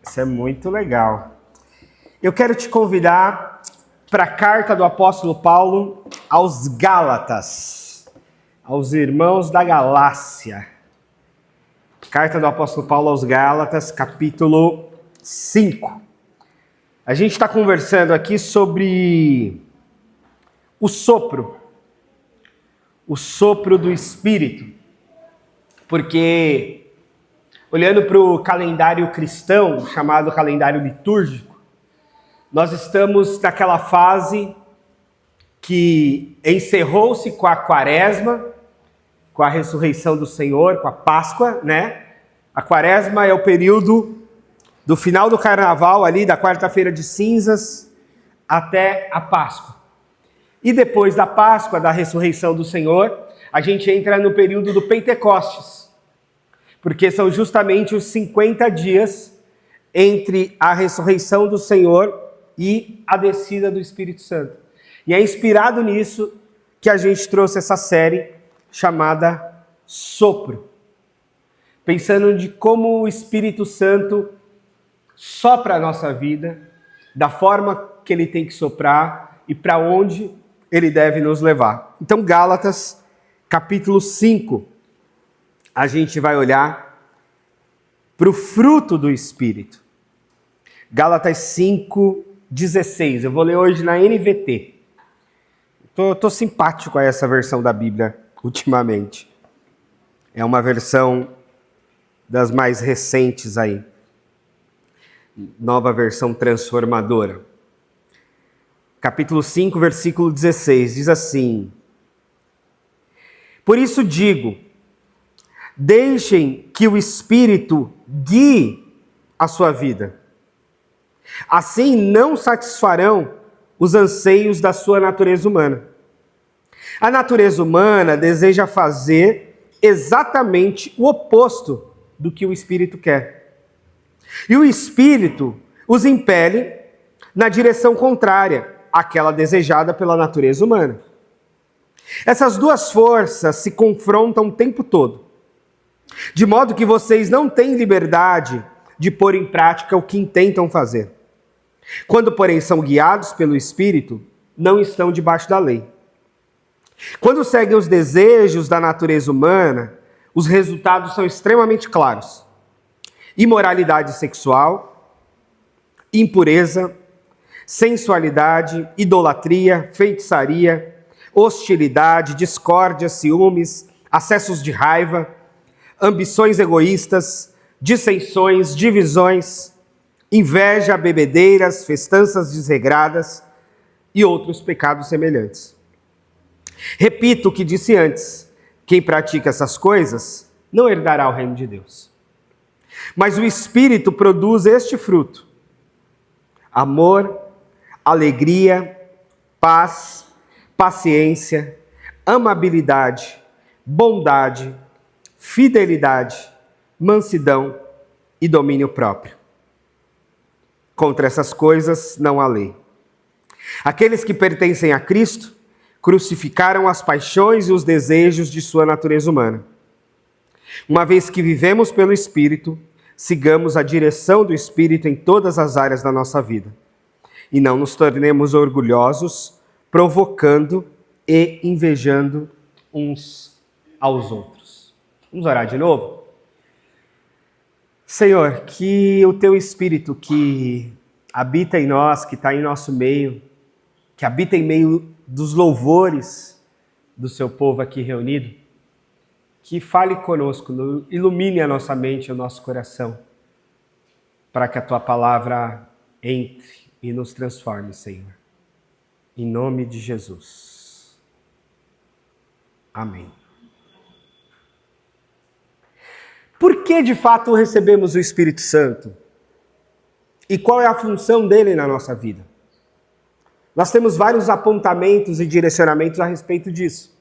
Isso é muito legal. Eu quero te convidar para a carta do apóstolo Paulo aos Gálatas, aos irmãos da Galácia. Carta do apóstolo Paulo aos Gálatas, capítulo 5. A gente está conversando aqui sobre o sopro do Espírito, porque olhando para o calendário cristão, chamado calendário litúrgico, nós estamos naquela fase que encerrou-se com a Quaresma, com a ressurreição do Senhor, com a Páscoa, né? A Quaresma é o período do final do Carnaval, ali da quarta-feira de cinzas, até a Páscoa. E depois da Páscoa, da ressurreição do Senhor, a gente entra no período do Pentecostes, porque são justamente os 50 dias entre a ressurreição do Senhor e a descida do Espírito Santo. E é inspirado nisso que a gente trouxe essa série chamada Sopro, pensando de como o Espírito Santo sopra a nossa vida, da forma que ele tem que soprar e para onde ele deve nos levar. Então, Gálatas, capítulo 5, a gente vai olhar para o fruto do Espírito. Gálatas 5, 16. Eu vou ler hoje na NVT. Tô simpático a essa versão da Bíblia ultimamente. É uma versão das mais recentes aí. Nova versão transformadora. Capítulo 5, versículo 16. Diz assim: Por isso digo, deixem que o Espírito guie a sua vida. Assim não satisfarão os anseios da sua natureza humana. A natureza humana deseja fazer exatamente o oposto do que o Espírito quer. E o Espírito os impele na direção contrária àquela desejada pela natureza humana. Essas duas forças se confrontam o tempo todo, de modo que vocês não têm liberdade de pôr em prática o que intentam fazer. Quando, porém, são guiados pelo Espírito, não estão debaixo da lei. Quando seguem os desejos da natureza humana, os resultados são extremamente claros: imoralidade sexual, impureza, sensualidade, idolatria, feitiçaria, hostilidade, discórdia, ciúmes, acessos de raiva, ambições egoístas, dissensões, divisões, inveja, bebedeiras, festanças desregradas e outros pecados semelhantes. Repito o que disse antes: quem pratica essas coisas não herdará o reino de Deus. Mas o Espírito produz este fruto: amor, alegria, paz, paciência, amabilidade, bondade, fidelidade, mansidão e domínio próprio. Contra essas coisas não há lei. Aqueles que pertencem a Cristo crucificaram as paixões e os desejos de sua natureza humana. Uma vez que vivemos pelo Espírito, sigamos a direção do Espírito em todas as áreas da nossa vida. E não nos tornemos orgulhosos, provocando e invejando uns aos outros. Vamos orar de novo? Senhor, que o Teu Espírito que habita em nós, que está em nosso meio, que habita em meio dos louvores do Seu povo aqui reunido, que fale conosco, ilumine a nossa mente e o nosso coração, para que a Tua palavra entre e nos transforme, Senhor. Em nome de Jesus. Amém. Por que, de fato, recebemos o Espírito Santo? E qual é a função dele na nossa vida? Nós temos vários apontamentos e direcionamentos a respeito disso.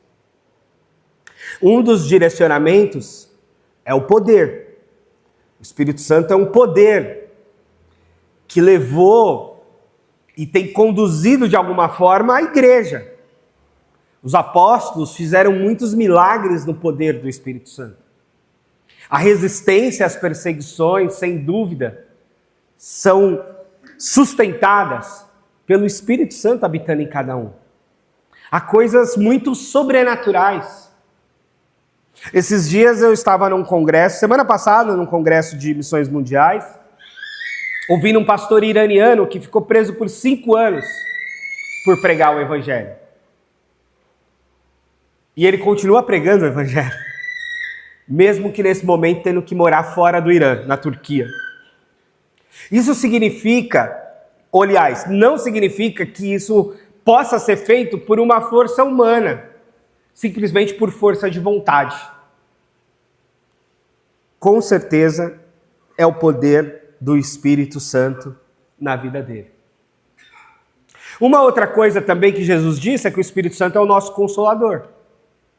Um dos direcionamentos é o poder. O Espírito Santo é um poder que levou e tem conduzido de alguma forma a igreja. Os apóstolos fizeram muitos milagres no poder do Espírito Santo. A resistência às perseguições, sem dúvida, são sustentadas pelo Espírito Santo habitando em cada um. Há coisas muito sobrenaturais. Esses dias eu estava num congresso, semana passada, num congresso de missões mundiais, ouvindo um pastor iraniano que ficou preso por 5 anos por pregar o evangelho. E ele continua pregando o evangelho, mesmo que nesse momento tendo que morar fora do Irã, na Turquia. Isso significa, ou, aliás, não significa que isso possa ser feito por uma força humana, simplesmente por força de vontade. Com certeza é o poder do Espírito Santo na vida dele. Uma outra coisa também que Jesus disse é que o Espírito Santo é o nosso consolador.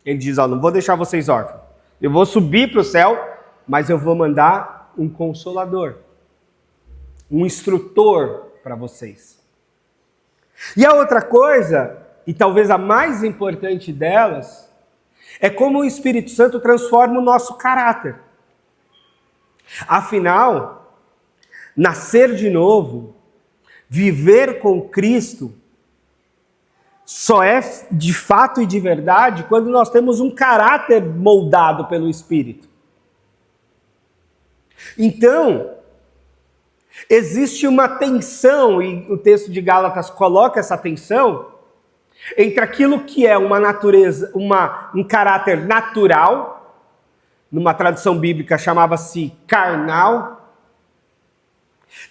Ele diz, não vou deixar vocês órfãos. Eu vou subir para o céu, mas eu vou mandar um consolador, um instrutor para vocês. E a outra coisa, e talvez a mais importante delas, é como o Espírito Santo transforma o nosso caráter. Afinal, nascer de novo, viver com Cristo, só é de fato e de verdade quando nós temos um caráter moldado pelo Espírito. Então, existe uma tensão, e o texto de Gálatas coloca essa tensão, entre aquilo que é uma natureza, um caráter natural, numa tradução bíblica chamava-se carnal,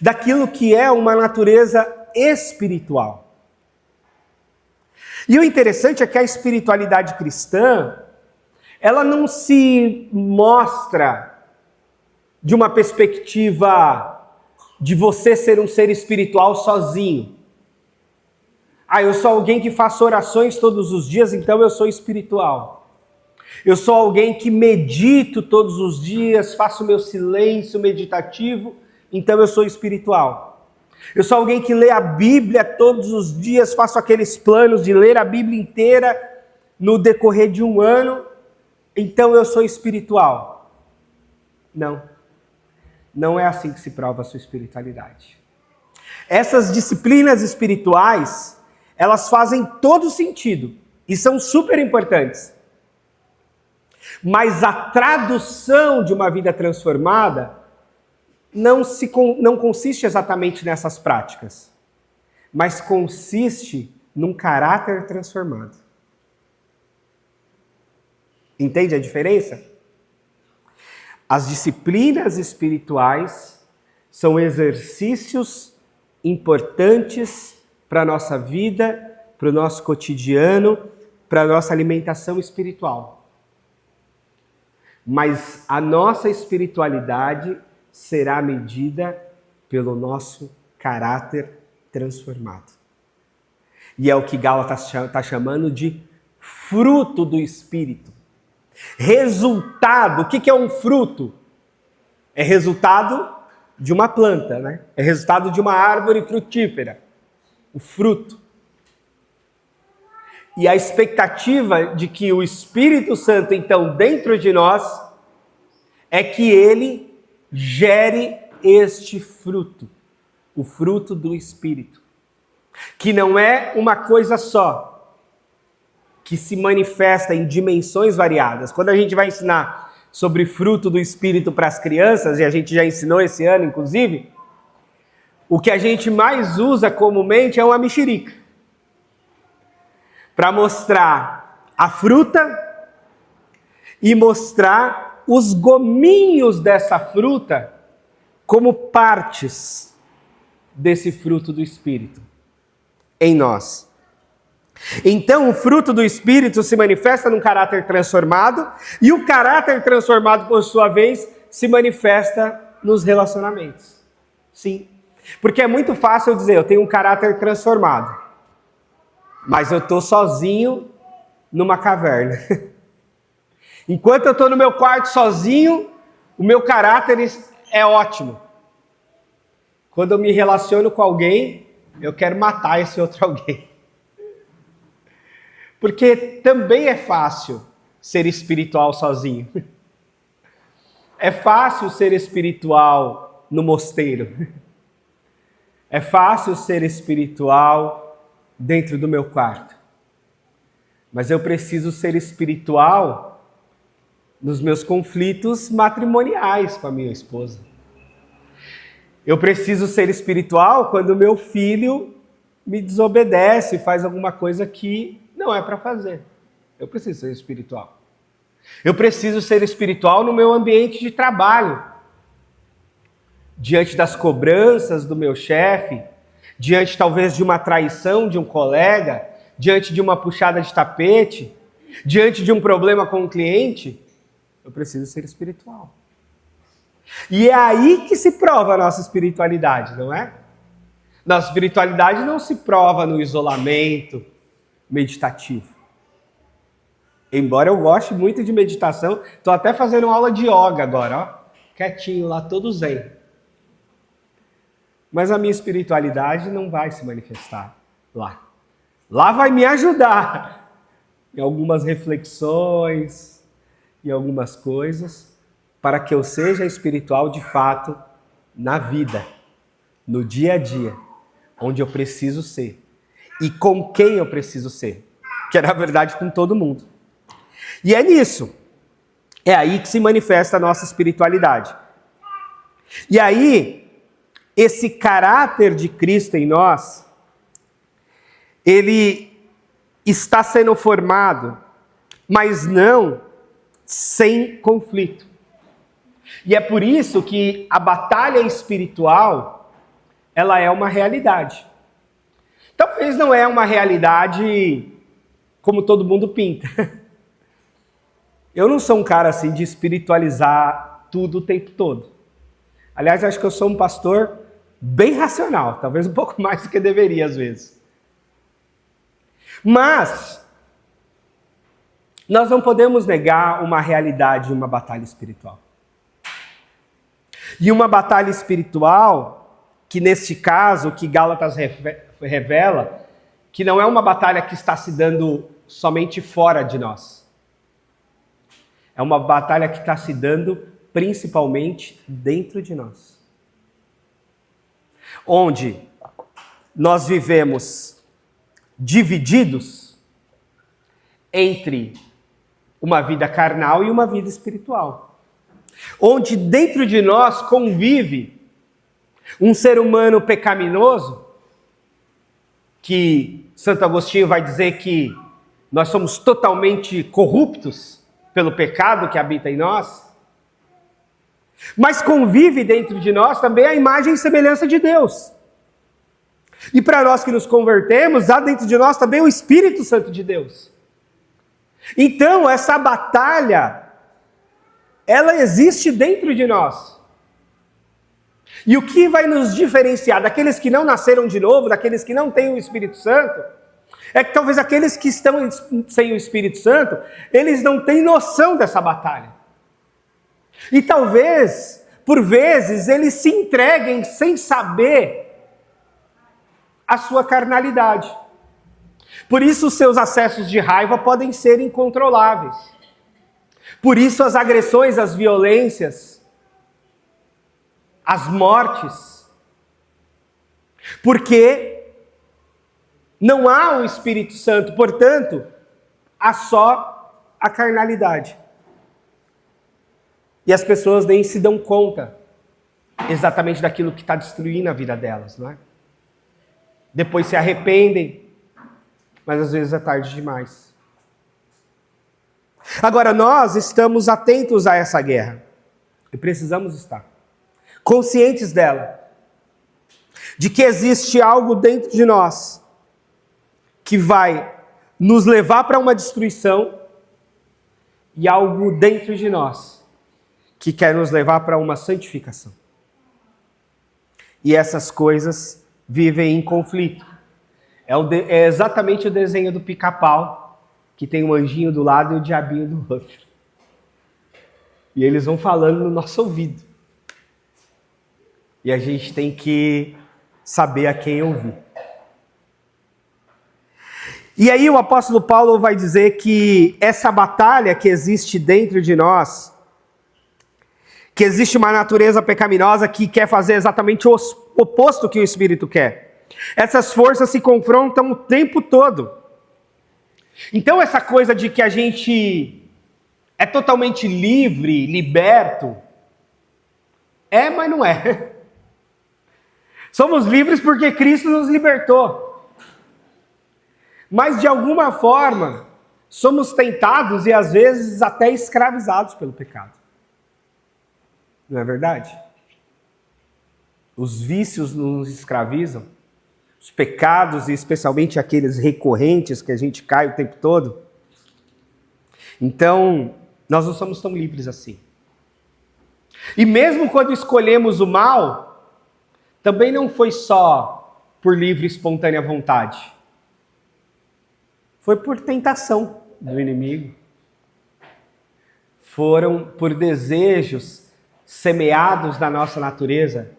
daquilo que é uma natureza espiritual. E o interessante é que a espiritualidade cristã, ela não se mostra de uma perspectiva de você ser um ser espiritual sozinho. Eu sou alguém que faço orações todos os dias, então eu sou espiritual. Eu sou alguém que medito todos os dias, faço meu silêncio meditativo, então eu sou espiritual. Eu sou alguém que lê a Bíblia todos os dias, faço aqueles planos de ler a Bíblia inteira no decorrer de um ano, então eu sou espiritual. Não é assim que se prova a sua espiritualidade. Essas disciplinas espirituais, elas fazem todo sentido e são super importantes. Mas a tradução de uma vida transformada não consiste exatamente nessas práticas, mas consiste num caráter transformado. Entende a diferença? As disciplinas espirituais são exercícios importantes para a nossa vida, para o nosso cotidiano, para a nossa alimentação espiritual. Mas a nossa espiritualidade será medida pelo nosso caráter transformado. E é o que Gálatas está chamando de fruto do Espírito. Resultado. O que é um fruto? É resultado de uma planta, né? É resultado de uma árvore frutífera. O fruto. E a expectativa de que o Espírito Santo, então, dentro de nós, é que ele gere este fruto, o fruto do Espírito, que não é uma coisa só, que se manifesta em dimensões variadas. Quando a gente vai ensinar sobre fruto do Espírito para as crianças, e a gente já ensinou esse ano, inclusive, o que a gente mais usa comumente é uma mexerica, para mostrar a fruta e mostrar os gominhos dessa fruta como partes desse fruto do Espírito em nós. Então, o fruto do Espírito se manifesta num caráter transformado, e o caráter transformado, por sua vez, se manifesta nos relacionamentos. Sim, porque é muito fácil eu dizer, eu tenho um caráter transformado, mas eu estou sozinho numa caverna. Enquanto eu estou no meu quarto sozinho, o meu caráter é ótimo. Quando eu me relaciono com alguém, eu quero matar esse outro alguém. Porque também é fácil ser espiritual sozinho. É fácil ser espiritual no mosteiro. É fácil ser espiritual dentro do meu quarto, mas eu preciso ser espiritual nos meus conflitos matrimoniais com a minha esposa. Eu preciso ser espiritual quando meu filho me desobedece e faz alguma coisa que não é para fazer. Eu preciso ser espiritual. Eu preciso ser espiritual no meu ambiente de trabalho. Diante das cobranças do meu chefe, diante talvez de uma traição de um colega, diante de uma puxada de tapete, diante de um problema com um cliente, eu preciso ser espiritual. E é aí que se prova a nossa espiritualidade, não é? Nossa espiritualidade não se prova no isolamento meditativo. Embora eu goste muito de meditação, estou até fazendo aula de yoga agora, ó, quietinho lá, todo zen. Mas a minha espiritualidade não vai se manifestar lá. Lá vai me ajudar em algumas reflexões, em algumas coisas, para que eu seja espiritual de fato na vida, no dia a dia, onde eu preciso ser e com quem eu preciso ser, que é na verdade com todo mundo. E é nisso, é aí que se manifesta a nossa espiritualidade. E aí, esse caráter de Cristo em nós, ele está sendo formado, mas não sem conflito. E é por isso que a batalha espiritual, ela é uma realidade. Talvez não é uma realidade como todo mundo pinta. Eu não sou um cara assim de espiritualizar tudo o tempo todo. Aliás, acho que eu sou um pastor bem racional, talvez um pouco mais do que deveria às vezes. Mas nós não podemos negar uma realidade, uma batalha espiritual. E uma batalha espiritual, que neste caso, que Gálatas revela, que não é uma batalha que está se dando somente fora de nós. É uma batalha que está se dando principalmente dentro de nós. Onde nós vivemos divididos entre uma vida carnal e uma vida espiritual. Onde dentro de nós convive um ser humano pecaminoso, que Santo Agostinho vai dizer que nós somos totalmente corruptos pelo pecado que habita em nós, mas convive dentro de nós também a imagem e semelhança de Deus. E para nós que nos convertemos, há dentro de nós também o Espírito Santo de Deus. Então, essa batalha, ela existe dentro de nós. E o que vai nos diferenciar daqueles que não nasceram de novo, daqueles que não têm o Espírito Santo, é que talvez aqueles que estão sem o Espírito Santo, eles não têm noção dessa batalha. E talvez, por vezes, eles se entreguem sem saber a sua carnalidade. Por isso os seus acessos de raiva podem ser incontroláveis. Por isso as agressões, as violências, as mortes. Porque não há o Espírito Santo, portanto, há só a carnalidade. E as pessoas nem se dão conta exatamente daquilo que está destruindo a vida delas, não é? Depois se arrependem, mas às vezes é tarde demais. Agora, nós estamos atentos a essa guerra, e precisamos estar conscientes dela, de que existe algo dentro de nós que vai nos levar para uma destruição e algo dentro de nós que quer nos levar para uma santificação. E essas coisas vivem em conflito. É exatamente o desenho do Pica-Pau, que tem um anjinho do lado e o diabinho do outro. E eles vão falando no nosso ouvido. E a gente tem que saber a quem ouvir. E aí o apóstolo Paulo vai dizer que essa batalha que existe dentro de nós, que existe uma natureza pecaminosa que quer fazer exatamente o oposto que o Espírito quer. Essas forças se confrontam o tempo todo. Então essa coisa de que a gente é totalmente livre, liberto, mas não é. Somos livres porque Cristo nos libertou. Mas de alguma forma, somos tentados e às vezes até escravizados pelo pecado. Não é verdade? Os vícios nos escravizam, os pecados, e especialmente aqueles recorrentes que a gente cai o tempo todo. Então, nós não somos tão livres assim. E mesmo quando escolhemos o mal, também não foi só por livre e espontânea vontade. Foi por tentação do inimigo. Foram por desejos semeados na nossa natureza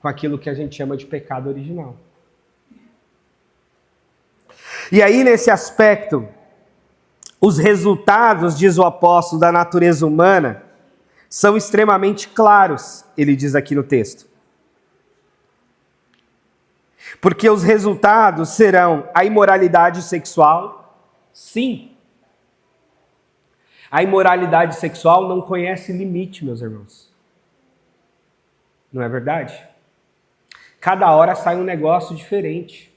com aquilo que a gente chama de pecado original. E aí, nesse aspecto, os resultados, diz o apóstolo, da natureza humana são extremamente claros, ele diz aqui no texto. Porque os resultados serão a imoralidade sexual, sim. A imoralidade sexual não conhece limite, meus irmãos. Não é verdade? Cada hora sai um negócio diferente.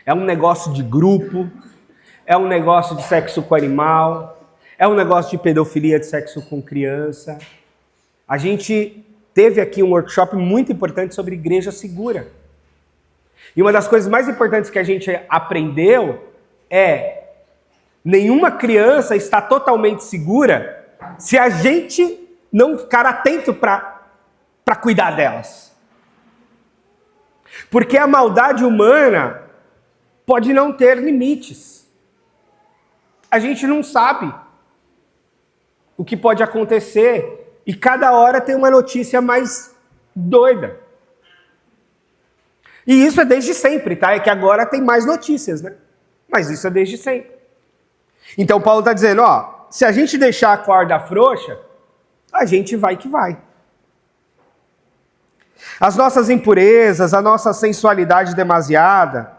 É um negócio de grupo, é um negócio de sexo com animal, é um negócio de pedofilia, de sexo com criança. A gente teve aqui um workshop muito importante sobre igreja segura. E uma das coisas mais importantes que a gente aprendeu é: nenhuma criança está totalmente segura se a gente não ficar atento para cuidar delas. Porque a maldade humana pode não ter limites. A gente não sabe o que pode acontecer e cada hora tem uma notícia mais doida. E isso é desde sempre, tá? É que agora tem mais notícias, né? Mas isso é desde sempre. Então Paulo está dizendo, se a gente deixar a corda frouxa, a gente vai que vai. As nossas impurezas, a nossa sensualidade demasiada,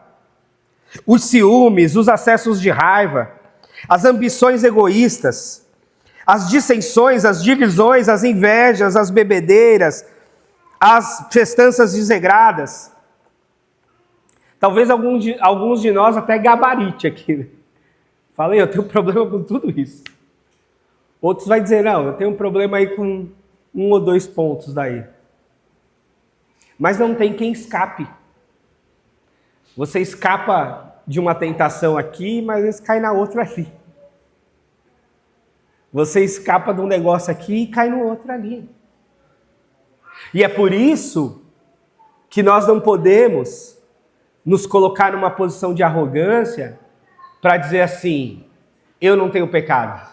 os ciúmes, os acessos de raiva, as ambições egoístas, as dissensões, as divisões, as invejas, as bebedeiras, as festanças desregradas. Talvez alguns de nós até gabarite aqui, né? Falei, eu tenho problema com tudo isso. Outros vai dizer, não, eu tenho um problema aí com 1 ou 2 pontos daí. Mas não tem quem escape. Você escapa de uma tentação aqui, mas às vezes cai na outra ali. Você escapa de um negócio aqui e cai no outro ali. E é por isso que nós não podemos nos colocar numa posição de arrogância para dizer assim, eu não tenho pecado.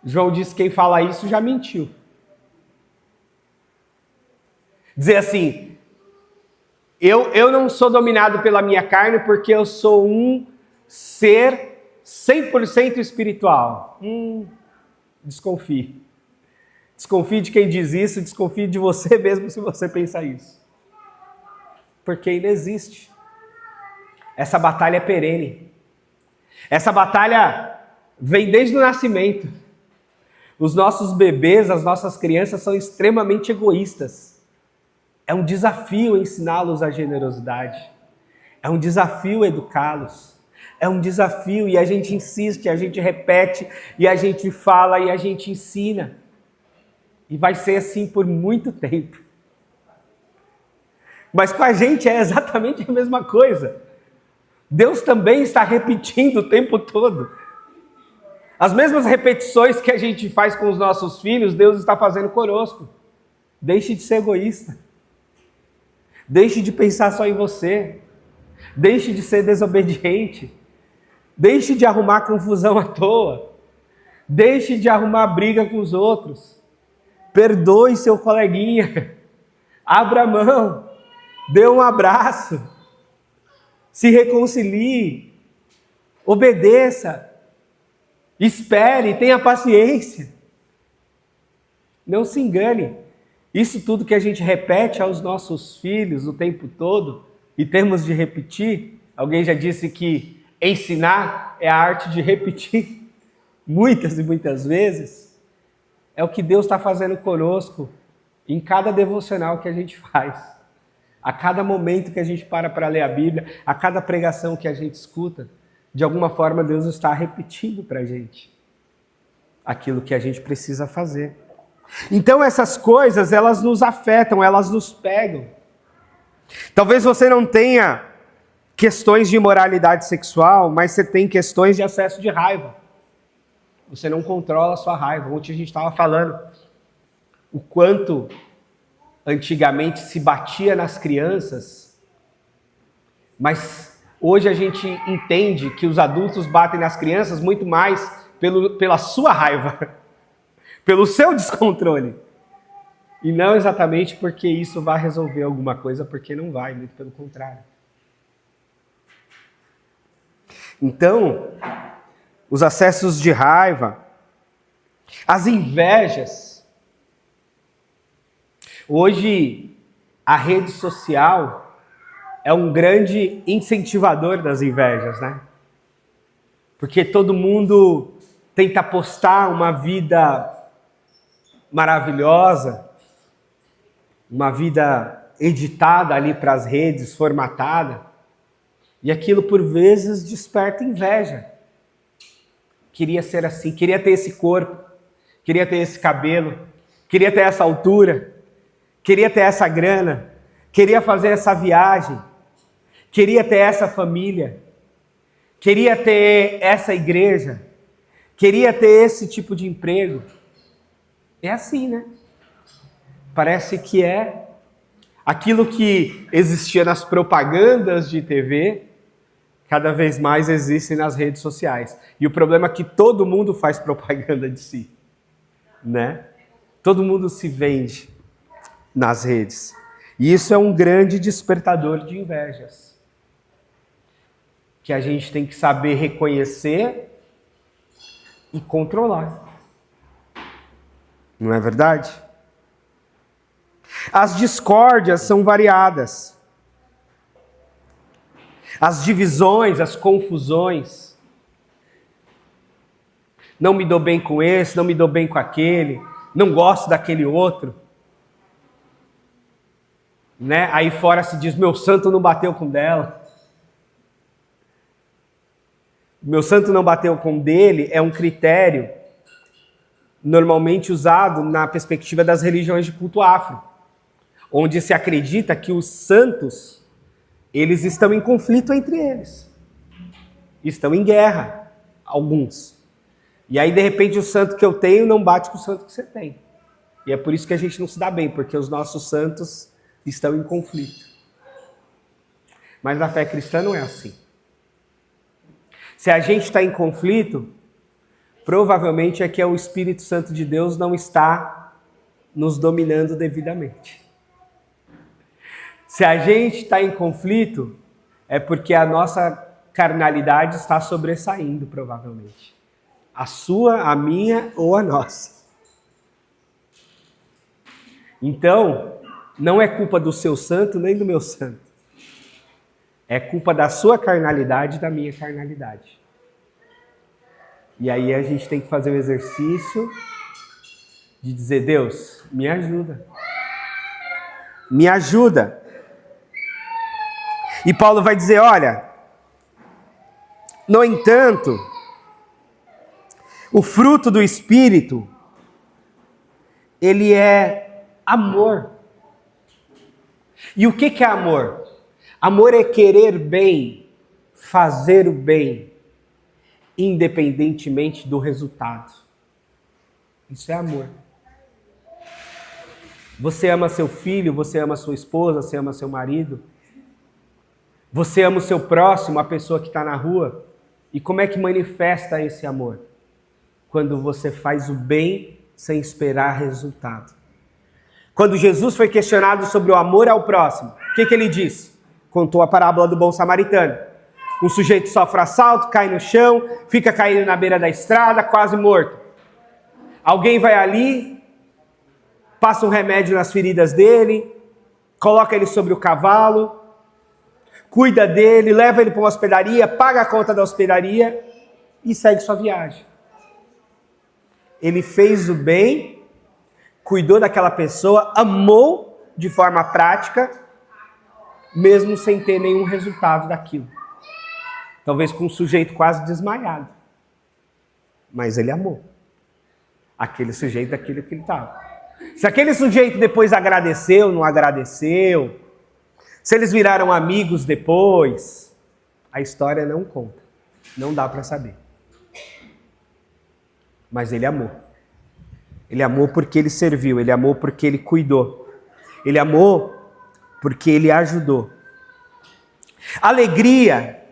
João disse que quem fala isso já mentiu. Dizer assim, eu não sou dominado pela minha carne porque eu sou um ser 100% espiritual. Desconfie. Desconfie de quem diz isso, desconfie de você mesmo se você pensa isso. Porque ainda existe. Essa batalha é perene. Essa batalha vem desde o nascimento. Os nossos bebês, as nossas crianças são extremamente egoístas. É um desafio ensiná-los a generosidade. É um desafio educá-los. É um desafio e a gente insiste, a gente repete, e a gente fala e a gente ensina. E vai ser assim por muito tempo. Mas com a gente é exatamente a mesma coisa. Deus também está repetindo o tempo todo. As mesmas repetições que a gente faz com os nossos filhos, Deus está fazendo conosco. Deixe de ser egoísta. Deixe de pensar só em você. Deixe de ser desobediente. Deixe de arrumar confusão à toa. Deixe de arrumar briga com os outros. Perdoe seu coleguinha. Abra a mão. Dê um abraço. Se reconcilie. Obedeça. Espere, tenha paciência. Não se engane. Isso tudo que a gente repete aos nossos filhos o tempo todo, e temos de repetir, alguém já disse que ensinar é a arte de repetir muitas e muitas vezes, é o que Deus está fazendo conosco em cada devocional que a gente faz, a cada momento que a gente para ler a Bíblia, a cada pregação que a gente escuta, de alguma forma Deus está repetindo para a gente aquilo que a gente precisa fazer. Então essas coisas, elas nos afetam, elas nos pegam. Talvez você não tenha questões de imoralidade sexual, mas você tem questões de excesso de raiva. Você não controla a sua raiva. Ontem a gente estava falando o quanto antigamente se batia nas crianças, mas hoje a gente entende que os adultos batem nas crianças muito mais pela sua raiva, pelo seu descontrole. E não exatamente porque isso vai resolver alguma coisa, porque não vai, muito pelo contrário. Então, os acessos de raiva, as invejas. Hoje, a rede social é um grande incentivador das invejas, né? Porque todo mundo tenta postar uma vida maravilhosa, uma vida editada ali para as redes, formatada, e aquilo por vezes desperta inveja. Queria ser assim, queria ter esse corpo, queria ter esse cabelo, queria ter essa altura, queria ter essa grana, queria fazer essa viagem, queria ter essa família, queria ter essa igreja, queria ter esse tipo de emprego. É assim, né? Parece que é aquilo que existia nas propagandas de TV, cada vez mais existe nas redes sociais. E o problema é que todo mundo faz propaganda de si, né? Todo mundo se vende nas redes. E isso é um grande despertador de invejas, que a gente tem que saber reconhecer e controlar. Não é verdade? As discórdias são variadas. As divisões, as confusões. Não me dou bem com esse, não me dou bem com aquele, não gosto daquele outro. Né? Aí fora se diz, meu santo não bateu com dela. Meu santo não bateu com dele é um critério normalmente usado na perspectiva das religiões de culto afro, onde se acredita que os santos, eles estão em conflito entre eles. Estão em guerra, alguns. E aí, de repente, o santo que eu tenho não bate com o santo que você tem. E é por isso que a gente não se dá bem, porque os nossos santos estão em conflito. Mas na fé cristã não é assim. Se a gente está em conflito, provavelmente é que o Espírito Santo de Deus não está nos dominando devidamente. Se a gente está em conflito, é porque a nossa carnalidade está sobressaindo, provavelmente. A sua, a minha ou a nossa. Então, não é culpa do seu santo nem do meu santo. É culpa da sua carnalidade e da minha carnalidade. E aí a gente tem que fazer o exercício de dizer, Deus, me ajuda. Me ajuda. E Paulo vai dizer, olha, no entanto, o fruto do Espírito, ele é amor. E o que é amor? Amor é querer bem, fazer o bem, independentemente do resultado. Isso é amor. Você ama seu filho, você ama sua esposa, você ama seu marido, você ama o seu próximo, a pessoa que está na rua. E como é que manifesta esse amor? Quando você faz o bem sem esperar resultado. Quando Jesus foi questionado sobre o amor ao próximo, o que ele disse? Contou a parábola do bom samaritano. Um sujeito sofre assalto, cai no chão, fica caído na beira da estrada, quase morto. Alguém vai ali, passa um remédio nas feridas dele, coloca ele sobre o cavalo, cuida dele, leva ele para uma hospedaria, paga a conta da hospedaria e segue sua viagem. Ele fez o bem, cuidou daquela pessoa, amou de forma prática, mesmo sem ter nenhum resultado daquilo. Talvez com um sujeito quase desmaiado. Mas ele amou aquele sujeito daquilo que ele estava. Se aquele sujeito depois agradeceu, não agradeceu, se eles viraram amigos depois, a história não conta. Não dá para saber. Mas ele amou. Ele amou porque ele serviu, ele amou porque ele cuidou. Ele amou porque ele ajudou. Alegria,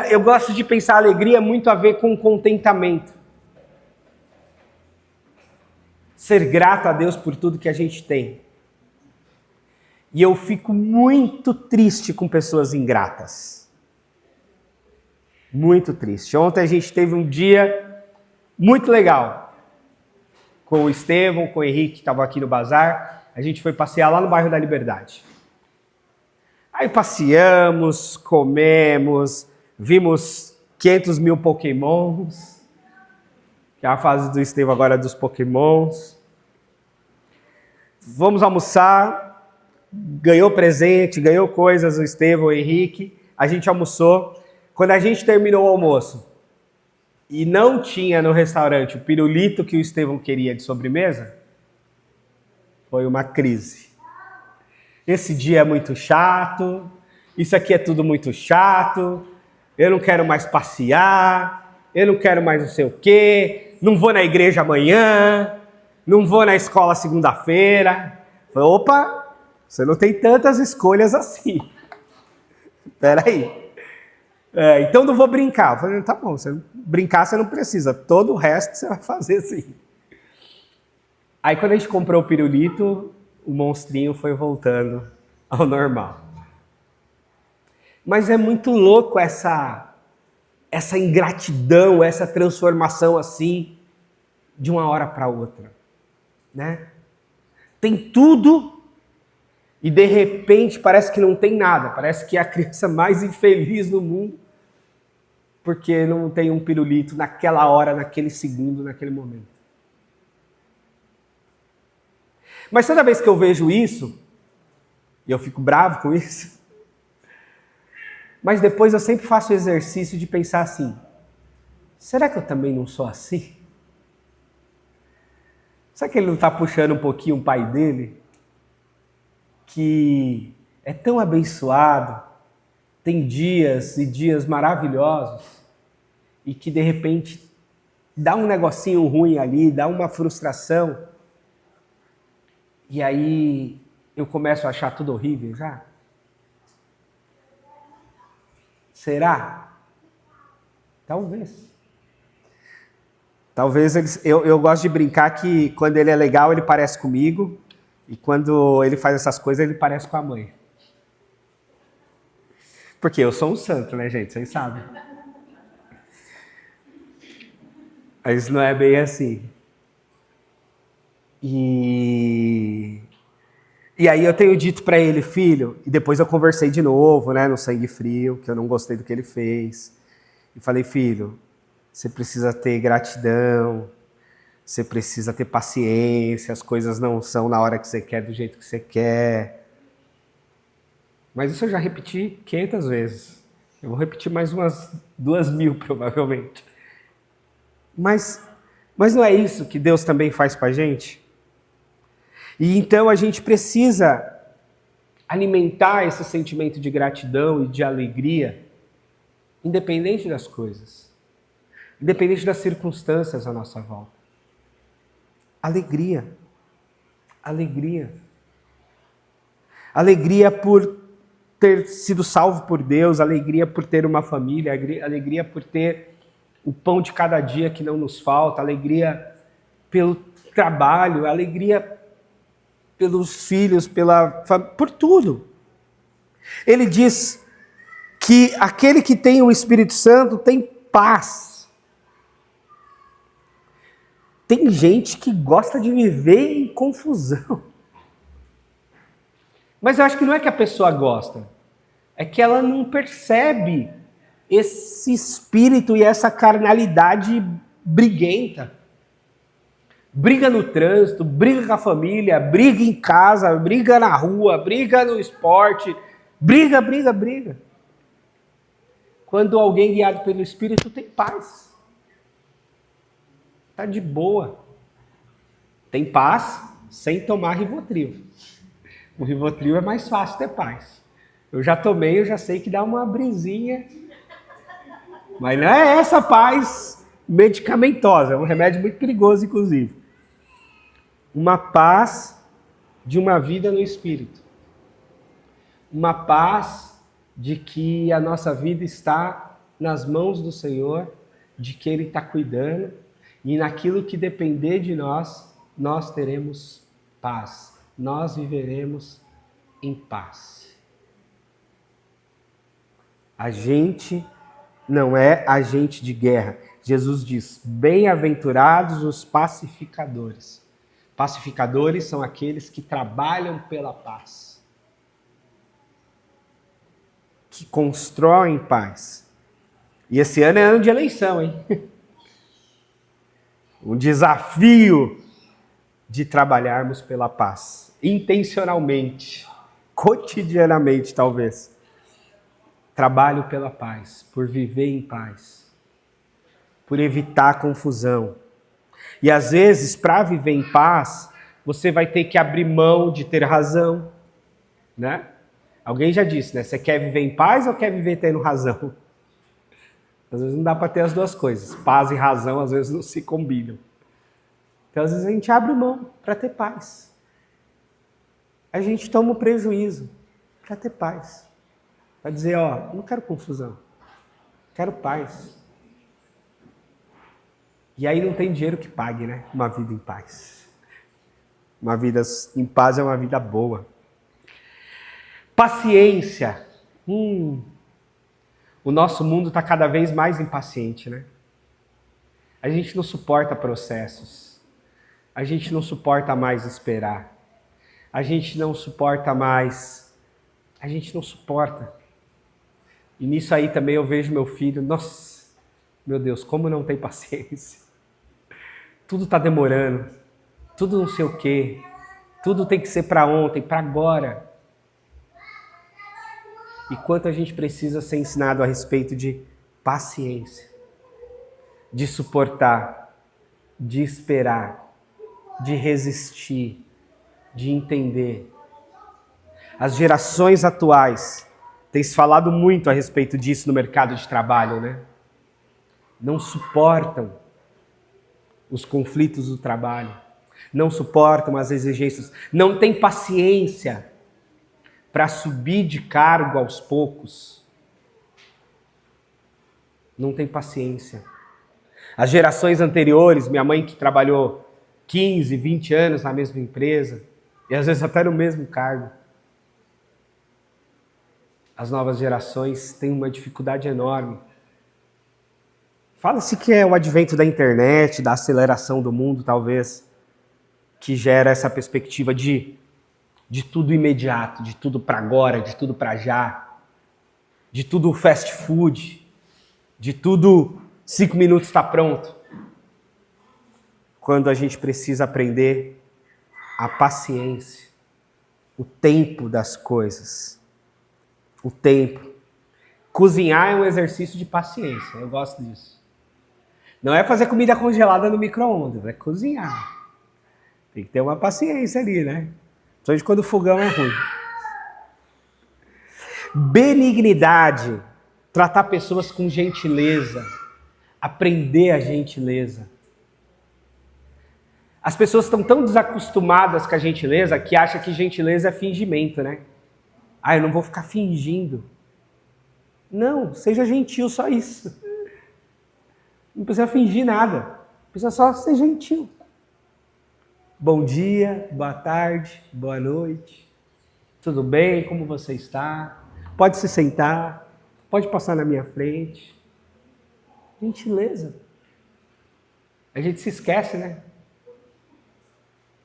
eu gosto de pensar alegria muito a ver com contentamento. Ser grato a Deus por tudo que a gente tem. E eu fico muito triste com pessoas ingratas. Muito triste. Ontem a gente teve um dia muito legal. Com o Estevão, com o Henrique, que estavam aqui no bazar. A gente foi passear lá no bairro da Liberdade. Aí passeamos, comemos, vimos 500 mil pokémons. Que é a fase do Estevão agora dos pokémons. Vamos almoçar, ganhou presente, ganhou coisas o Estevão, o Henrique. A gente almoçou. Quando a gente terminou o almoço e não tinha no restaurante o pirulito que o Estevão queria de sobremesa, foi uma crise. Esse dia é muito chato, isso aqui é tudo muito chato, eu não quero mais passear, eu não quero mais não sei o quê, não vou na igreja amanhã, não vou na escola segunda-feira. Falei, opa, você não tem tantas escolhas assim. Espera aí. Então não vou brincar. Eu falei, tá bom, você brincar você não precisa, todo o resto você vai fazer sim. Aí quando a gente comprou o pirulito, o monstrinho foi voltando ao normal. Mas é muito louco essa ingratidão, essa transformação assim, de uma hora para outra, né? Tem tudo e de repente parece que não tem nada, parece que é a criança mais infeliz do mundo, porque não tem um pirulito naquela hora, naquele segundo, naquele momento. Mas toda vez que eu vejo isso, e eu fico bravo com isso, mas depois eu sempre faço o exercício de pensar assim, será que eu também não sou assim? Será que ele não está puxando um pouquinho o pai dele? Que é tão abençoado, tem dias e dias maravilhosos, e que de repente dá um negocinho ruim ali, dá uma frustração, e aí eu começo a achar tudo horrível já? Será? Talvez. Talvez eu gosto de brincar que quando ele é legal ele parece comigo, e quando ele faz essas coisas ele parece com a mãe. Porque eu sou um santo, né, gente? Vocês sabem. Mas não é bem assim. E aí eu tenho dito para ele, filho, e depois eu conversei de novo, né, no sangue frio, que eu não gostei do que ele fez. E falei, filho, você precisa ter gratidão, você precisa ter paciência, as coisas não são na hora que você quer, do jeito que você quer. Mas isso eu já repeti 500 vezes. Eu vou repetir mais umas 2.000 provavelmente. Mas não é isso que Deus também faz com a gente? E então a gente precisa alimentar esse sentimento de gratidão e de alegria, independente das coisas, independente das circunstâncias à nossa volta. Alegria. Alegria. Alegria por ter sido salvo por Deus, alegria por ter uma família, alegria por ter o pão de cada dia que não nos falta, alegria pelo trabalho, alegria pelos filhos, por tudo. Ele diz que aquele que tem o Espírito Santo tem paz. Tem gente que gosta de viver em confusão. Mas eu acho que não é que a pessoa gosta, é que ela não percebe esse espírito e essa carnalidade briguenta. Briga no trânsito, briga com a família, briga em casa, briga na rua, briga no esporte, briga. Quando alguém guiado pelo Espírito tem paz. Está de boa. Tem paz sem tomar Rivotril. O Rivotril é mais fácil ter paz. Eu já tomei, eu já sei que dá uma brisinha. Mas não é essa paz medicamentosa, é um remédio muito perigoso, inclusive. Uma paz de uma vida no Espírito. Uma paz de que a nossa vida está nas mãos do Senhor, de que Ele está cuidando, e naquilo que depender de nós, nós teremos paz. Nós viveremos em paz. A gente não é agente de guerra. Jesus diz, bem-aventurados os pacificadores. Pacificadores são aqueles que trabalham pela paz, que constroem paz. E esse ano é ano de eleição, hein? Um desafio de trabalharmos pela paz, intencionalmente, cotidianamente talvez. Trabalho pela paz, por viver em paz, por evitar confusão. E às vezes, para viver em paz, você vai ter que abrir mão de ter razão, né? Alguém já disse, né? Você quer viver em paz ou quer viver tendo razão? Às vezes não dá para ter as duas coisas. Paz e razão às vezes não se combinam. Então às vezes a gente abre mão para ter paz. A gente toma o prejuízo para ter paz. Para dizer, ó, não quero confusão, quero paz. E aí não tem dinheiro que pague, né? Uma vida em paz. Uma vida em paz é uma vida boa. Paciência. O nosso mundo está cada vez mais impaciente, né? A gente não suporta processos. A gente não suporta mais esperar. A gente não suporta mais. A gente não suporta. E nisso aí também eu vejo meu filho, nossa, meu Deus, como não tem paciência. Tudo está demorando, tudo não sei o quê, tudo tem que ser para ontem, para agora. E quanto a gente precisa ser ensinado a respeito de paciência, de suportar, de esperar, de resistir, de entender. As gerações atuais têm se falado muito a respeito disso no mercado de trabalho, né? Não suportam os conflitos do trabalho, não suportam as exigências, não têm paciência para subir de cargo aos poucos. Não tem paciência. As gerações anteriores, minha mãe que trabalhou 15, 20 anos na mesma empresa, e às vezes até no mesmo cargo, as novas gerações têm uma dificuldade enorme. Fala-se que é o advento da internet, da aceleração do mundo, talvez, que gera essa perspectiva de tudo imediato, de tudo para agora, de tudo para já, de tudo fast food, de tudo 5 minutos está pronto. Quando a gente precisa aprender a paciência, o tempo das coisas, o tempo. Cozinhar é um exercício de paciência, eu gosto disso. Não é fazer comida congelada no micro-ondas, é cozinhar. Tem que ter uma paciência ali, né? Principalmente quando o fogão é ruim. Benignidade, tratar pessoas com gentileza, aprender a gentileza. As pessoas estão tão desacostumadas com a gentileza que acham que gentileza é fingimento, né? Eu não vou ficar fingindo. Não, seja gentil, só isso. Não precisa fingir nada, precisa só ser gentil. Bom dia, boa tarde, boa noite. Tudo bem? Como você está? Pode se sentar, pode passar na minha frente. Gentileza. A gente se esquece, né?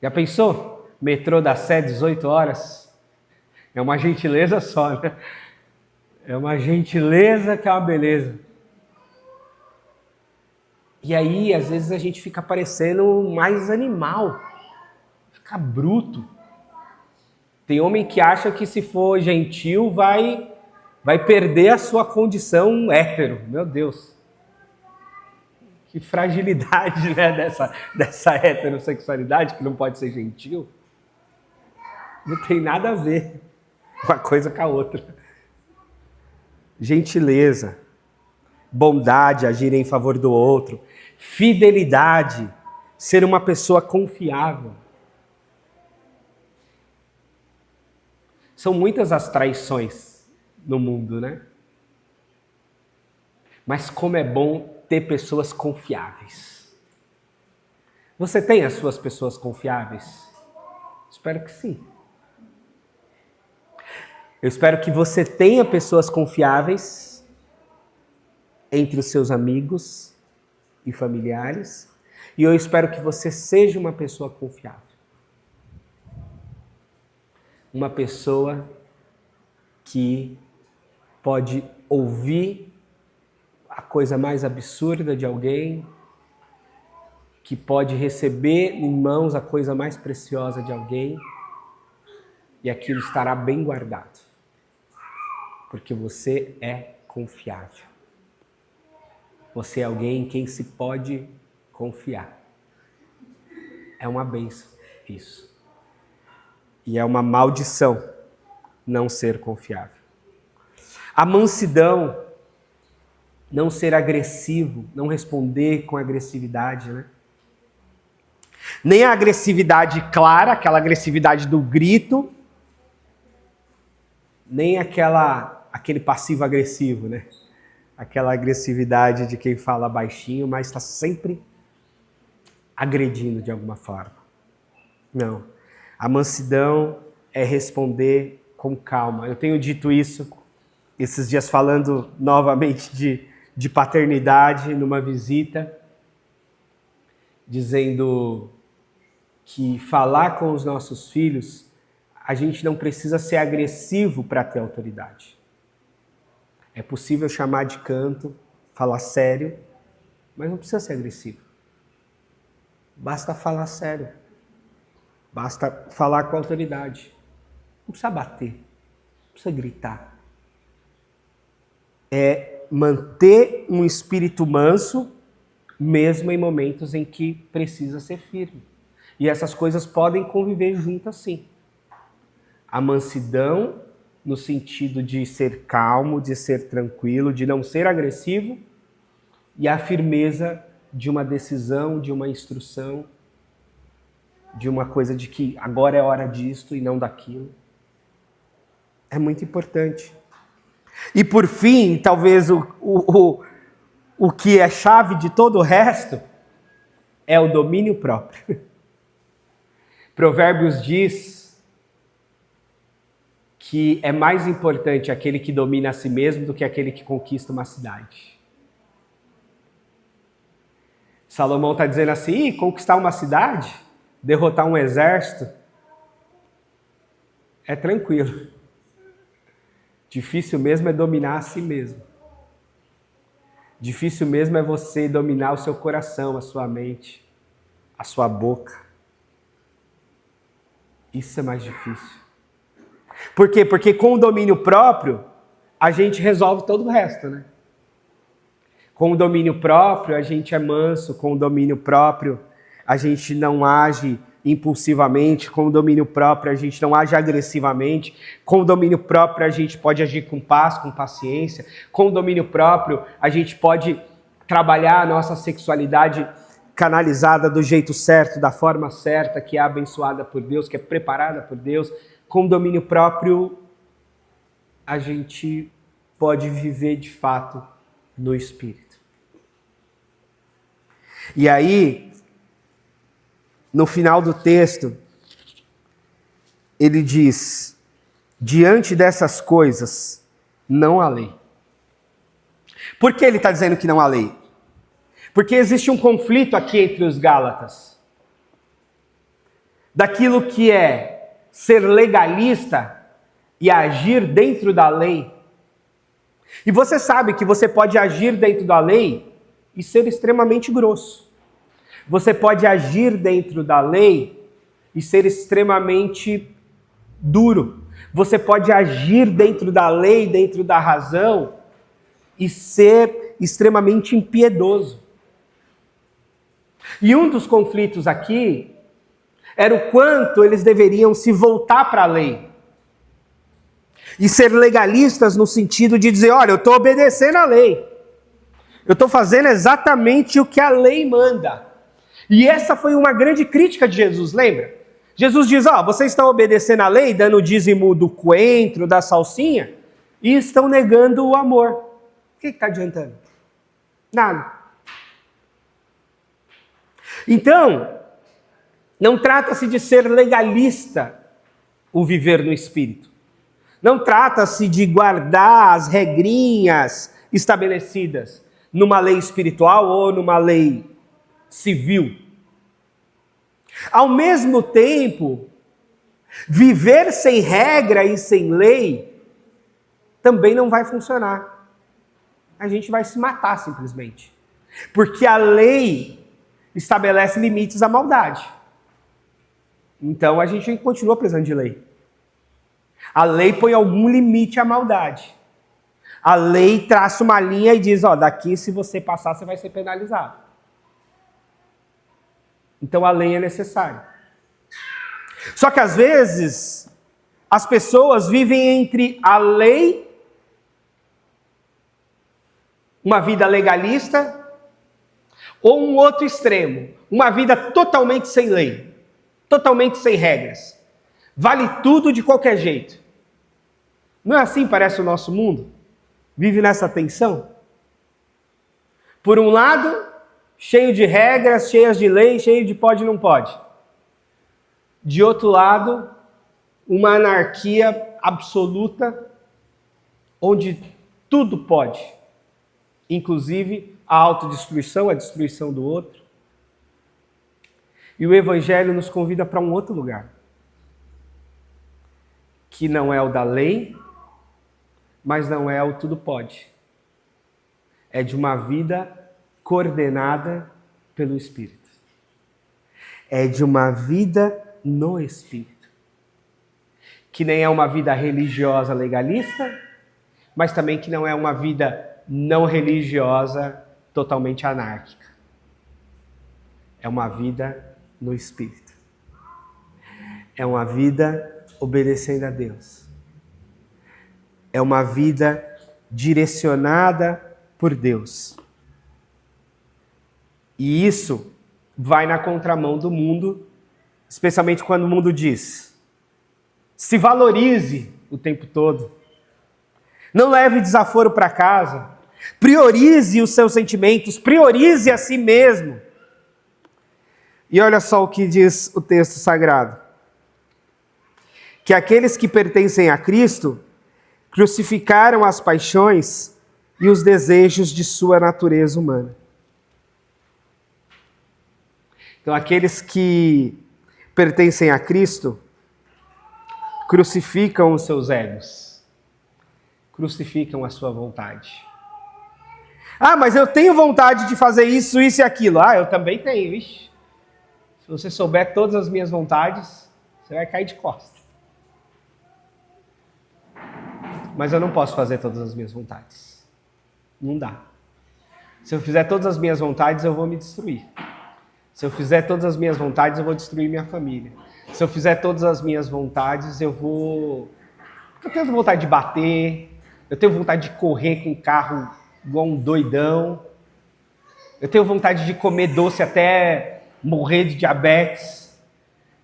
Já pensou? Metrô da Sé, 18 horas. É uma gentileza só, né? É uma gentileza que é uma beleza. E aí, às vezes, a gente fica parecendo mais animal. Fica bruto. Tem homem que acha que se for gentil vai perder a sua condição hétero. Meu Deus. Que fragilidade, né, dessa heterossexualidade que não pode ser gentil. Não tem nada a ver uma coisa com a outra. Gentileza, bondade, agir em favor do outro, fidelidade, ser uma pessoa confiável. São muitas as traições no mundo, né? Mas como é bom ter pessoas confiáveis. Você tem as suas pessoas confiáveis? Espero que sim. Eu espero que você tenha pessoas confiáveis entre os seus amigos e familiares. E eu espero que você seja uma pessoa confiável. Uma pessoa que pode ouvir a coisa mais absurda de alguém, que pode receber em mãos a coisa mais preciosa de alguém, e aquilo estará bem guardado, porque você é confiável. Você é alguém em quem se pode confiar. É uma bênção isso. E é uma maldição não ser confiável. A mansidão, não ser agressivo, não responder com agressividade, né? Nem a agressividade clara, aquela agressividade do grito, nem aquele passivo agressivo, né? Aquela agressividade de quem fala baixinho, mas está sempre agredindo de alguma forma. Não. A mansidão é responder com calma. Eu tenho dito isso esses dias falando novamente de paternidade numa visita, dizendo que falar com os nossos filhos, a gente não precisa ser agressivo para ter autoridade. É possível chamar de canto, falar sério, mas não precisa ser agressivo. Basta falar sério. Basta falar com autoridade. Não precisa bater, não precisa gritar. É manter um espírito manso, mesmo em momentos em que precisa ser firme. E essas coisas podem conviver juntas sim. A mansidão, no sentido de ser calmo, de ser tranquilo, de não ser agressivo, e a firmeza de uma decisão, de uma instrução, de uma coisa de que agora é hora disto e não daquilo. É muito importante. E por fim, talvez o que é chave de todo o resto é o domínio próprio. Provérbios diz que é mais importante aquele que domina a si mesmo do que aquele que conquista uma cidade. Salomão está dizendo assim, conquistar uma cidade, derrotar um exército, é tranquilo. Difícil mesmo é dominar a si mesmo. Difícil mesmo é você dominar o seu coração, a sua mente, a sua boca. Isso é mais difícil. Por quê? Porque com o domínio próprio, a gente resolve todo o resto, né? Com o domínio próprio, a gente é manso. Com o domínio próprio, a gente não age impulsivamente. Com o domínio próprio, a gente não age agressivamente. Com o domínio próprio, a gente pode agir com paz, com paciência. Com o domínio próprio, a gente pode trabalhar a nossa sexualidade canalizada do jeito certo, da forma certa, que é abençoada por Deus, que é preparada por Deus. Com o domínio próprio, a gente pode viver de fato no Espírito. E aí, no final do texto, ele diz, diante dessas coisas, não há lei. Por que ele está dizendo que não há lei? Porque existe um conflito aqui entre os Gálatas. daquilo que é ser legalista e agir dentro da lei. E você sabe que você pode agir dentro da lei e ser extremamente grosso. Você pode agir dentro da lei e ser extremamente duro. Você pode agir dentro da lei, dentro da razão e ser extremamente impiedoso. E um dos conflitos aqui era o quanto eles deveriam se voltar para a lei. E ser legalistas no sentido de dizer, olha, eu estou obedecendo a lei. Eu estou fazendo exatamente o que a lei manda. E essa foi uma grande crítica de Jesus, lembra? Jesus diz, vocês estão obedecendo a lei, dando o dízimo do coentro, da salsinha, e estão negando o amor. O que está adiantando? Nada. Então, não trata-se de ser legalista o viver no Espírito. Não trata-se de guardar as regrinhas estabelecidas numa lei espiritual ou numa lei civil. Ao mesmo tempo, viver sem regra e sem lei também não vai funcionar. A gente vai se matar simplesmente. Porque a lei estabelece limites à maldade. Então a gente continua precisando de lei. A lei põe algum limite à maldade. A lei traça uma linha e diz, daqui se você passar você vai ser penalizado. Então a lei é necessária. Só que às vezes as pessoas vivem entre a lei, uma vida legalista, ou um outro extremo, uma vida totalmente sem lei, totalmente sem regras. Vale tudo de qualquer jeito. Não é assim parece o nosso mundo? Vive nessa tensão? Por um lado, cheio de regras, cheias de lei, cheio de pode e não pode. De outro lado, uma anarquia absoluta, onde tudo pode, inclusive a autodestruição, a destruição do outro. E o Evangelho nos convida para um outro lugar, que não é o da lei, mas não é o tudo pode. É de uma vida coordenada pelo Espírito. É de uma vida no Espírito. Que nem é uma vida religiosa legalista, mas também que não é uma vida não religiosa totalmente anárquica. É uma vida no Espírito. É uma vida obedecendo a Deus. É uma vida direcionada por Deus. E isso vai na contramão do mundo, especialmente quando o mundo diz: se valorize o tempo todo. Não leve desaforo para casa. Priorize os seus sentimentos, priorize a si mesmo. E olha só o que diz o texto sagrado. Que aqueles que pertencem a Cristo crucificaram as paixões e os desejos de sua natureza humana. Então, aqueles que pertencem a Cristo crucificam os seus egos, crucificam a sua vontade. Mas eu tenho vontade de fazer isso, isso e aquilo. Eu também tenho, ixi. Se você souber todas as minhas vontades, você vai cair de costas. Mas eu não posso fazer todas as minhas vontades. Não dá. Se eu fizer todas as minhas vontades, eu vou me destruir. Se eu fizer todas as minhas vontades, eu vou destruir minha família. Se eu fizer todas as minhas vontades, eu tenho vontade de bater, eu tenho vontade de correr com o carro igual um doidão, eu tenho vontade de comer doce até morrer de diabetes,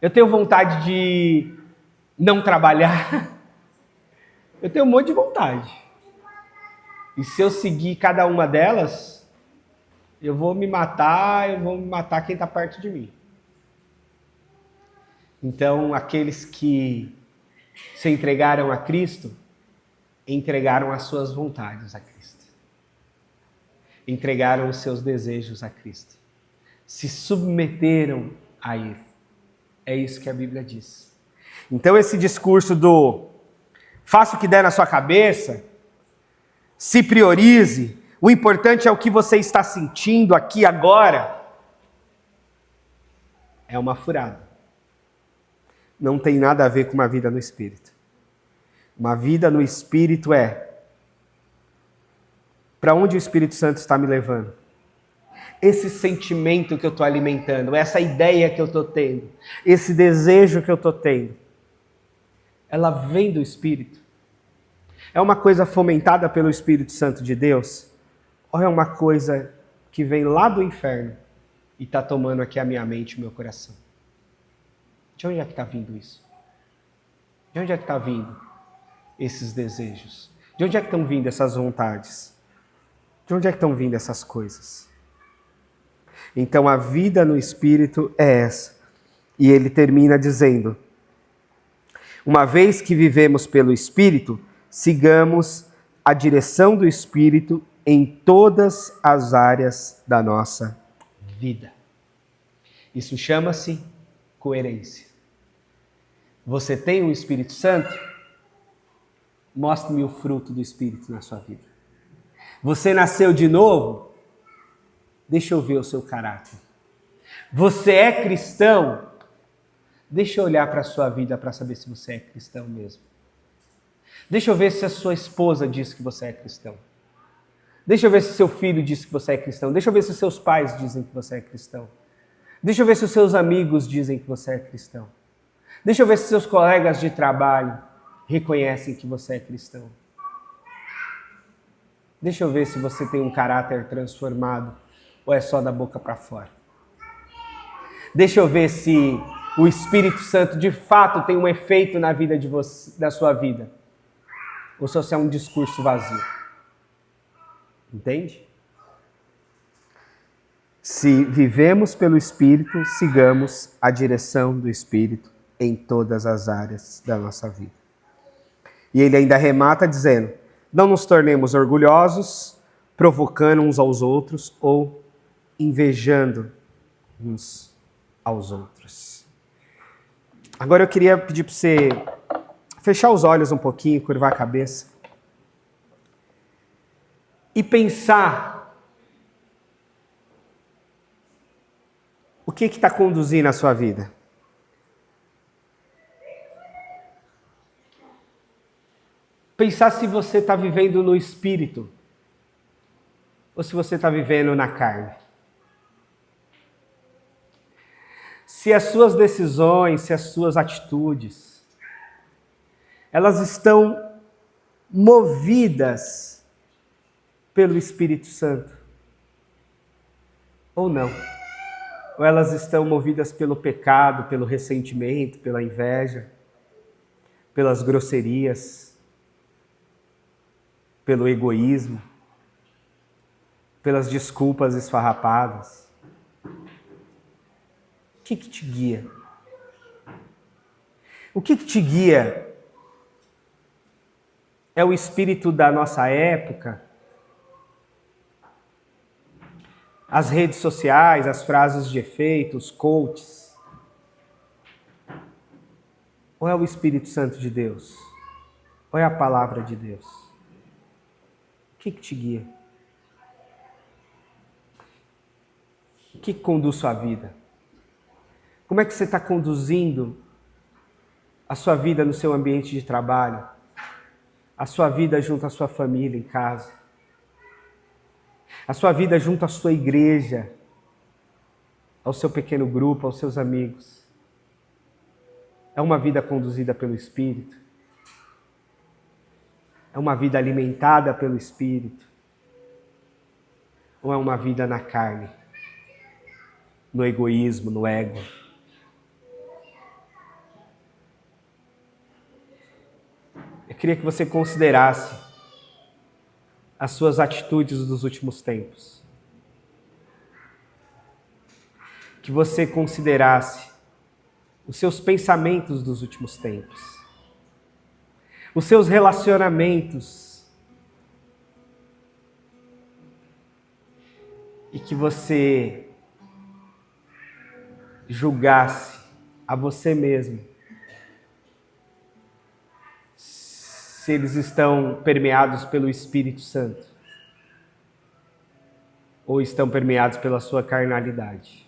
eu tenho vontade de não trabalhar, eu tenho um monte de vontade. E se eu seguir cada uma delas, eu vou me matar quem está perto de mim. Então, aqueles que se entregaram a Cristo, entregaram as suas vontades a Cristo. Entregaram os seus desejos a Cristo. Se submeteram a Ele. É isso que a Bíblia diz. Então esse discurso do faça o que der na sua cabeça, se priorize, o importante é o que você está sentindo aqui agora, é uma furada. Não tem nada a ver com uma vida no Espírito. Uma vida no Espírito é para onde o Espírito Santo está me levando. Esse sentimento que eu estou alimentando, essa ideia que eu estou tendo, esse desejo que eu estou tendo, ela vem do Espírito? É uma coisa fomentada pelo Espírito Santo de Deus? Ou é uma coisa que vem lá do inferno e está tomando aqui a minha mente e o meu coração? De onde é que está vindo isso? De onde é que está vindo esses desejos? De onde é que estão vindo essas vontades? De onde é que estão vindo essas coisas? Então a vida no Espírito é essa. E ele termina dizendo: uma vez que vivemos pelo Espírito, sigamos a direção do Espírito em todas as áreas da nossa vida. Isso chama-se coerência. Você tem o Espírito Santo? Mostre-me o fruto do Espírito na sua vida. Você nasceu de novo? Deixa eu ver o seu caráter. Você é cristão? Deixa eu olhar para a sua vida para saber se você é cristão mesmo. Deixa eu ver se a sua esposa diz que você é cristão. Deixa eu ver se seu filho diz que você é cristão. Deixa eu ver se seus pais dizem que você é cristão. Deixa eu ver se os seus amigos dizem que você é cristão. Deixa eu ver se seus colegas de trabalho reconhecem que você é cristão. Deixa eu ver se você tem um caráter transformado ou é só da boca para fora. Deixa eu ver se o Espírito Santo de fato tem um efeito na vida de você, da sua vida. Ou se é um discurso vazio. Entende? Se vivemos pelo Espírito, sigamos a direção do Espírito em todas as áreas da nossa vida. E ele ainda remata dizendo: não nos tornemos orgulhosos, provocando uns aos outros ou invejando uns aos outros. Agora eu queria pedir para você fechar os olhos um pouquinho, curvar a cabeça e pensar o que está conduzindo a sua vida. Pensar se você está vivendo no Espírito ou se você está vivendo na carne. Se as suas decisões, se as suas atitudes, elas estão movidas pelo Espírito Santo ou não. Ou elas estão movidas pelo pecado, pelo ressentimento, pela inveja, pelas grosserias, pelo egoísmo, pelas desculpas esfarrapadas. O que te guia? O que te guia? É o espírito da nossa época? As redes sociais, as frases de efeito, os coaches? Ou é o Espírito Santo de Deus? Ou é a palavra de Deus? O que te guia? O que conduz sua vida? Como é que você está conduzindo a sua vida no seu ambiente de trabalho? A sua vida junto à sua família em casa? A sua vida junto à sua igreja? Ao seu pequeno grupo, aos seus amigos? É uma vida conduzida pelo Espírito? É uma vida alimentada pelo Espírito? Ou é uma vida na carne? No egoísmo, no ego? Eu queria que você considerasse as suas atitudes dos últimos tempos. Que você considerasse os seus pensamentos dos últimos tempos. Os seus relacionamentos. E que você julgasse a você mesmo se eles estão permeados pelo Espírito Santo ou estão permeados pela sua carnalidade.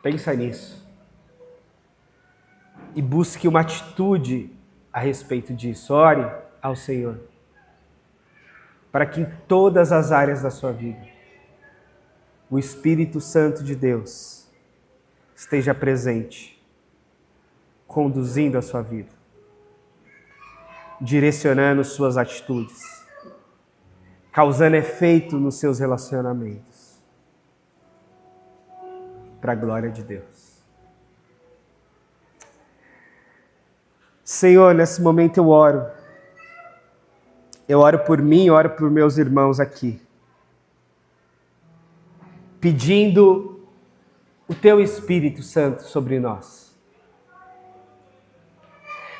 Pensa nisso e busque uma atitude a respeito disso. Ore ao Senhor para que em todas as áreas da sua vida o Espírito Santo de Deus esteja presente, conduzindo a sua vida, direcionando suas atitudes, causando efeito nos seus relacionamentos, para a glória de Deus. Senhor, nesse momento eu oro por mim, oro por meus irmãos aqui, pedindo o Teu Espírito Santo sobre nós,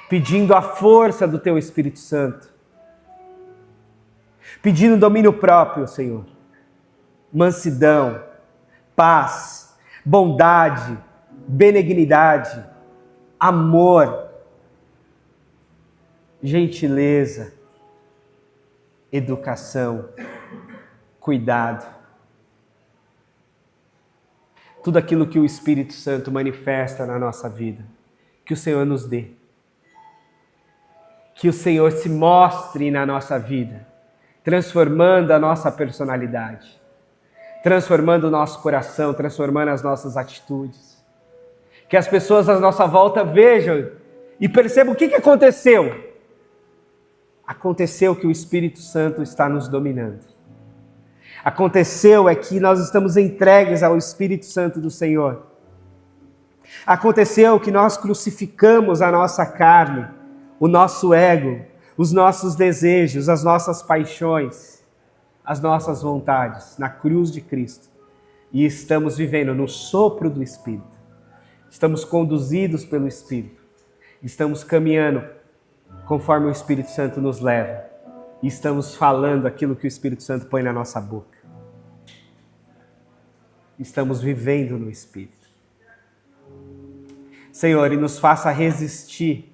pedindo a força do Teu Espírito Santo, pedindo domínio próprio, Senhor, mansidão, paz, bondade, benignidade, amor, gentileza, educação, cuidado. Tudo aquilo que o Espírito Santo manifesta na nossa vida, que o Senhor nos dê. Que o Senhor se mostre na nossa vida, transformando a nossa personalidade, transformando o nosso coração, transformando as nossas atitudes. Que as pessoas à nossa volta vejam e percebam o que aconteceu. Aconteceu que o Espírito Santo está nos dominando. Aconteceu é que nós estamos entregues ao Espírito Santo do Senhor. Aconteceu que nós crucificamos a nossa carne, o nosso ego, os nossos desejos, as nossas paixões, as nossas vontades na cruz de Cristo. E estamos vivendo no sopro do Espírito. Estamos conduzidos pelo Espírito. Estamos caminhando conforme o Espírito Santo nos leva. E estamos falando aquilo que o Espírito Santo põe na nossa boca. Estamos vivendo no Espírito. Senhor, e nos faça resistir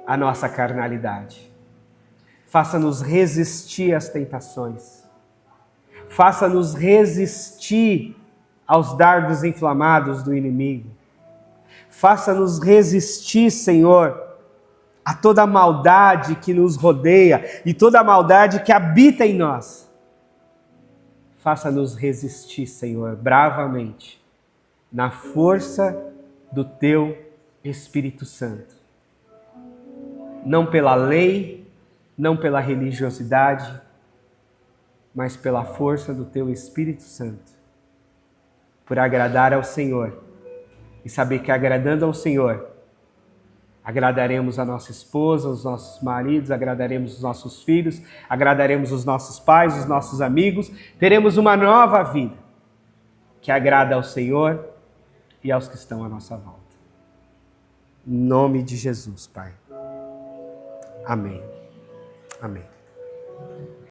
à nossa carnalidade. Faça-nos resistir às tentações. Faça-nos resistir aos dardos inflamados do inimigo. Faça-nos resistir, Senhor, a toda a maldade que nos rodeia e toda a maldade que habita em nós. Faça-nos resistir, Senhor, bravamente, na força do Teu Espírito Santo. Não pela lei, não pela religiosidade, mas pela força do Teu Espírito Santo. Por agradar ao Senhor e saber que agradando ao Senhor, agradaremos a nossa esposa, os nossos maridos, agradaremos os nossos filhos, agradaremos os nossos pais, os nossos amigos. Teremos uma nova vida que agrada ao Senhor e aos que estão à nossa volta. Em nome de Jesus, Pai. Amém. Amém.